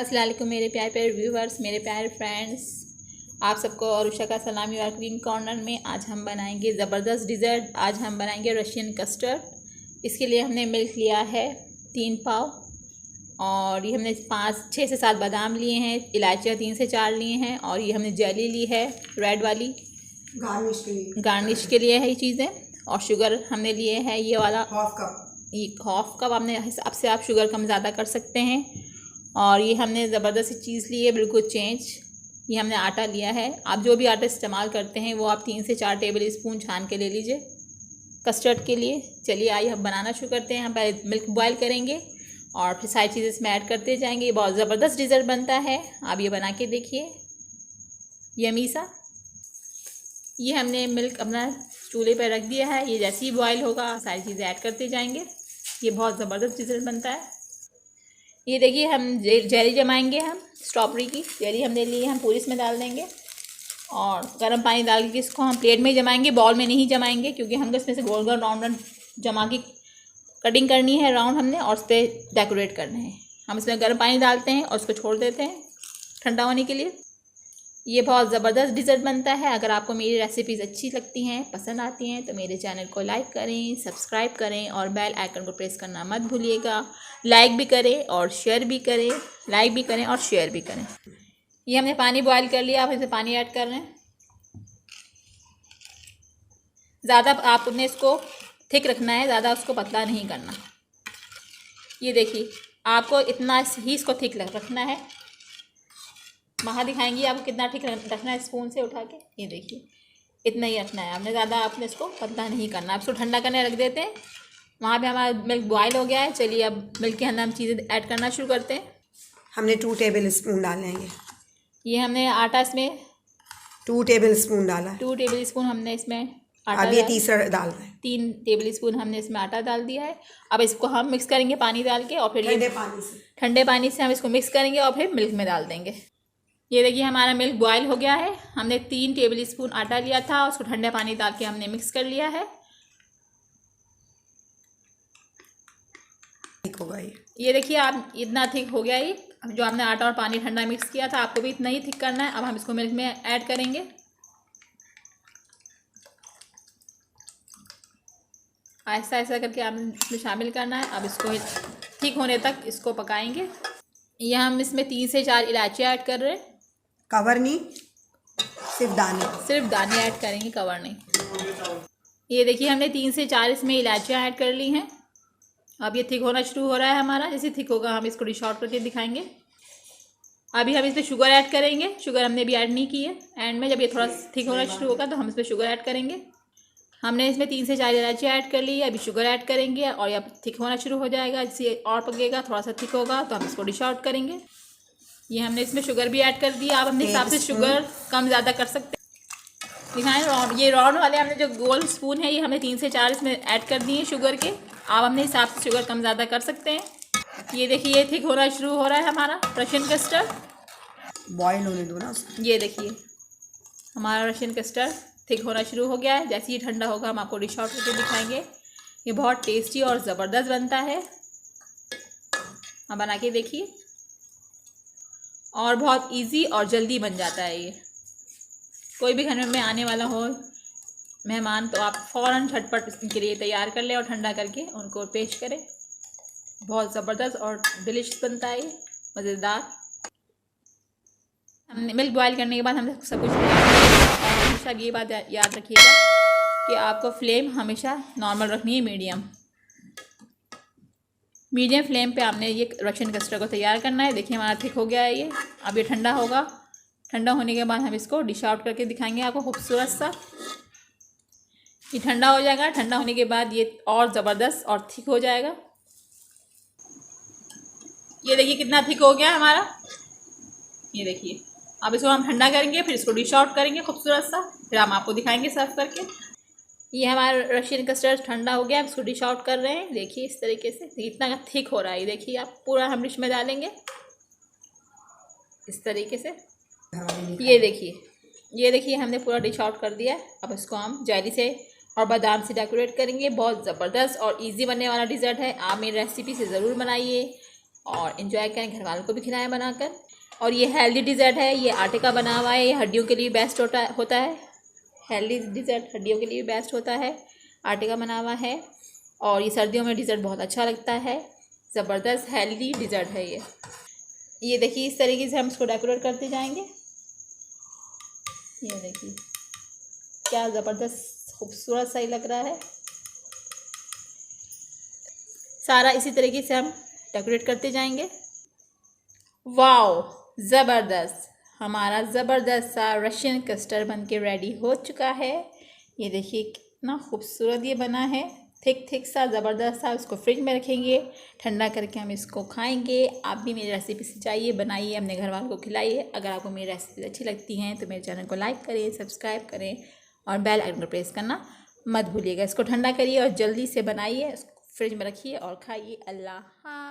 अस्सलाम वालेकुम मेरे प्यारे प्यारे व्यूवर्स, मेरे प्यारे फ्रेंड्स, आप सबको और उषा का सलामी और कुकिंग कॉर्नर में आज हम बनाएंगे ज़बरदस्त डिज़र्ट। आज हम बनाएंगे रशियन कस्टर्ड। इसके लिए हमने मिल्क लिया है 3 पाव और ये हमने 6 से 7 बादाम लिए हैं, इलायचियाँ 3 से 4 लिए हैं और ये हमने जेली ली है रेड वाली गार्निश के लिए है ये चीज़ें। और शुगर हमने लिए है ये वाला हाफ कप आपने हिसाब से आप शुगर कम ज़्यादा कर सकते हैं। और ये हमने ज़बरदस्त चीज़ ली है, बिल्कुल चेंज। ये हमने आटा लिया है, आप जो भी आटा इस्तेमाल करते हैं वो आप 3 से 4 टेबल स्पून छान के ले लीजिए कस्टर्ड के लिए। चलिए आइए हम बनाना शुरू करते हैं। हम पहले मिल्क बॉयल करेंगे और फिर सारी चीज़ें इसमें ऐड करते जाएंगे। ये बहुत ज़बरदस्त डिज़र्ट बनता है, आप ये बना के देखिए, यमी सा। ये हमने मिल्क अपना चूल्हे पर रख दिया है, ये जैसे ही बॉयल होगा सारी चीज़ें ऐड करते जाएंगे। ये बहुत ज़बरदस्त डिज़र्ट बनता है। ये देखिए हम जेली जमाएंगे, हम स्ट्रॉबेरी की जेली हमने ली है, हम पूरी इसमें डाल देंगे और गर्म पानी डाल के इसको हम प्लेट में जमाएंगे, बॉल में नहीं जमाएंगे क्योंकि हमको इसमें से गोल गोल राउंड जमा के कटिंग करनी है राउंड हमने, और उस पर डेकोरेट करना है। हम इसमें गर्म पानी डालते हैं और उसको छोड़ देते हैं ठंडा होने के लिए। ये बहुत ज़बरदस्त डिज़र्ट बनता है। अगर आपको मेरी रेसिपीज़ अच्छी लगती हैं, पसंद आती हैं, तो मेरे चैनल को लाइक करें, सब्सक्राइब करें और बेल आइकन को प्रेस करना मत भूलिएगा। लाइक भी करें और शेयर भी करें, लाइक भी करें और शेयर भी करें। ये हमने पानी बॉयल कर लिया, आप इसमें पानी ऐड कर रहे हैं। ज़्यादा आपने इसको थिक रखना है, ज़्यादा उसको पतला नहीं करना। ये देखिए आपको इतना ही इसको थिक रखना है। वहाँ दिखाएंगी आपको कितना ठीक रखना है स्पून से उठा के। ये देखिए इतना ही रखना है आपने, ज़्यादा आपने इसको पतला नहीं करना। आप इसको ठंडा करने रख देते हैं। वहाँ पे हमारा मिल्क बॉयल हो गया है। चलिए अब मिल्क के अंदर हम चीज़ें ऐड करना शुरू करते हैं। हमने 2 टेबल स्पून डालेंगे। ये हमने आटा इसमें 2 टेबल स्पून डाला। 2 टेबल स्पून हमने इसमें आटा, अब ये तीसरा डाल रहे हैं। 3 टेबल स्पून हमने इसमें आटा डाल दिया है। अब इसको हम मिक्स करेंगे पानी डाल के, और फिर ठंडे पानी से हम इसको मिक्स करेंगे और फिर मिल्क में डाल देंगे। ये देखिए हमारा मिल्क बॉयल हो गया है। हमने 3 टेबल स्पून आटा लिया था, उसको ठंडे पानी डाल के हमने मिक्स कर लिया है। ठीक होगा ये देखिए आप इतना थिक हो गया ये, जो आपने आटा और पानी ठंडा मिक्स किया था, आपको भी इतना ही थिक करना है। अब हम इसको मिल्क में ऐड करेंगे। ऐसा ऐसा करके आपने इसमें शामिल करना है। अब इसको ठीक होने तक इसको पकाएंगे। ये हम इसमें 3 से 4 इलायचियाँ ऐड कर रहे हैं। कवर नहीं, सिर्फ दाने ऐड करेंगे, कवर नहीं। ये देखिए हमने 3 से 4 इसमें इलायचियाँ ऐड कर ली हैं। अब ये थिक होना शुरू हो रहा है हमारा। जैसे थिक होगा हम इसको डिश आउट करके दिखाएंगे। अभी हम इसमें शुगर ऐड करेंगे। शुगर हमने अभी ऐड नहीं की है, एंड में जब ये थोड़ा थिक होना शुरू होगा तो हम इसमें शुगर ऐड करेंगे। हमने इसमें 3 से 4 इलायचियाँ ऐड कर ली है। अभी शुगर ऐड करेंगे और ये थिक होना शुरू हो जाएगा। जैसे और पकेगा, थोड़ा सा थिक होगा तो हम इसको डिश आउट करेंगे। ये हमने इसमें शुगर भी ऐड कर दिया। आप अपने हिसाब से शुगर कम ज़्यादा कर सकते हैं। दिखाएं राउंड, ये राउंड वाले हमने जो गोल स्पून है ये हमने 3 से 4 इसमें ऐड कर दिए शुगर के। आप अपने हिसाब से शुगर कम ज़्यादा कर सकते हैं। ये देखिए ये थिक होना शुरू हो रहा है हमारा रशियन कस्टर्ड। बॉयल होने दो ना। ये देखिए हमारा रशियन कस्टर्ड थिक होना शुरू हो गया है। जैसे ही ठंडा होगा हम आपको डिश आउट करके दिखाएंगे। ये बहुत टेस्टी और ज़बरदस्त बनता है, आप बना के देखिए। और बहुत इजी और जल्दी बन जाता है ये। कोई भी घर में आने वाला हो मेहमान तो आप फ़ौरन झटपट इनके लिए तैयार कर लें और ठंडा करके उनको पेश करें। बहुत ज़बरदस्त और डिलिशियस बनता है ये, मज़ेदार। हमने मिल्क बॉयल करने के बाद हमने सब कुछ हमेशा ये बात याद रखिएगा कि आपको फ्लेम हमेशा नॉर्मल रखनी है, मीडियम फ्लेम पे आपने ये रशियन कस्टर्ड को तैयार करना है। देखिए हमारा थिक हो गया है ये। अब ये ठंडा होगा। ठंडा होने के बाद हम इसको डिश आउट करके दिखाएंगे आपको खूबसूरत सा। ये ठंडा हो जाएगा। ठंडा होने के बाद ये और ज़बरदस्त और थिक हो जाएगा। ये देखिए कितना थिक हो गया हमारा। ये देखिए अब इसको हम ठंडा करेंगे, फिर इसको डिश आउट करेंगे खूबसूरत सा, फिर हम आपको दिखाएंगे सर्व करके। ये हमारा रशियन कस्टर्ड ठंडा हो गया, अब इसको डिश आउट कर रहे हैं। देखिए इस तरीके से इतना थिक हो रहा है। देखिए आप पूरा हम डिश में डालेंगे इस तरीके से। ये देखिए हमने पूरा डिश आउट कर दिया है। अब इसको हम जेली से और बादाम से डेकोरेट करेंगे। बहुत ज़बरदस्त और इजी बनने वाला डिज़र्ट है। आप मेरी रेसिपी से ज़रूर बनाइए। और इन्जॉय करें, घर वालों को भी खिलाएं बनाकर। और ये हेल्दी डिज़र्ट है, ये आटे का बना हुआ है, ये हड्डियों के लिए बेस्ट होता है। हेल्दी डिज़र्ट हड्डियों के लिए बेस्ट होता है, आटे का बना हुआ है। और ये सर्दियों में डिज़र्ट बहुत अच्छा लगता है, ज़बरदस्त हेल्दी डिज़र्ट है ये देखिए इस तरीके से हम इसको डेकोरेट करते जाएंगे। ये देखिए क्या ज़बरदस्त खूबसूरत सा ही लग रहा है। सारा इसी तरीके से हम डेकोरेट करते जाएंगे। वाओ, ज़बरदस्त, हमारा ज़बरदस्त सा रशियन कस्टर्ड बन के रेडी हो चुका है। ये देखिए कितना खूबसूरत ये बना है, थिक सा ज़बरदस्त सा। उसको फ्रिज में रखेंगे, ठंडा करके हम इसको खाएंगे। आप भी मेरी रेसिपी से चाहिए, बनाइए, अपने घर वालों को खिलाइए। अगर आपको मेरी रेसिपी अच्छी लगती हैं तो मेरे चैनल को लाइक करें, सब्सक्राइब करें और बेल आइकन को प्रेस करना मत भूलिएगा। इसको ठंडा करिए और जल्दी से बनाइए, फ्रिज में रखिए और खाइए। अल्लाह हाफ़िज़।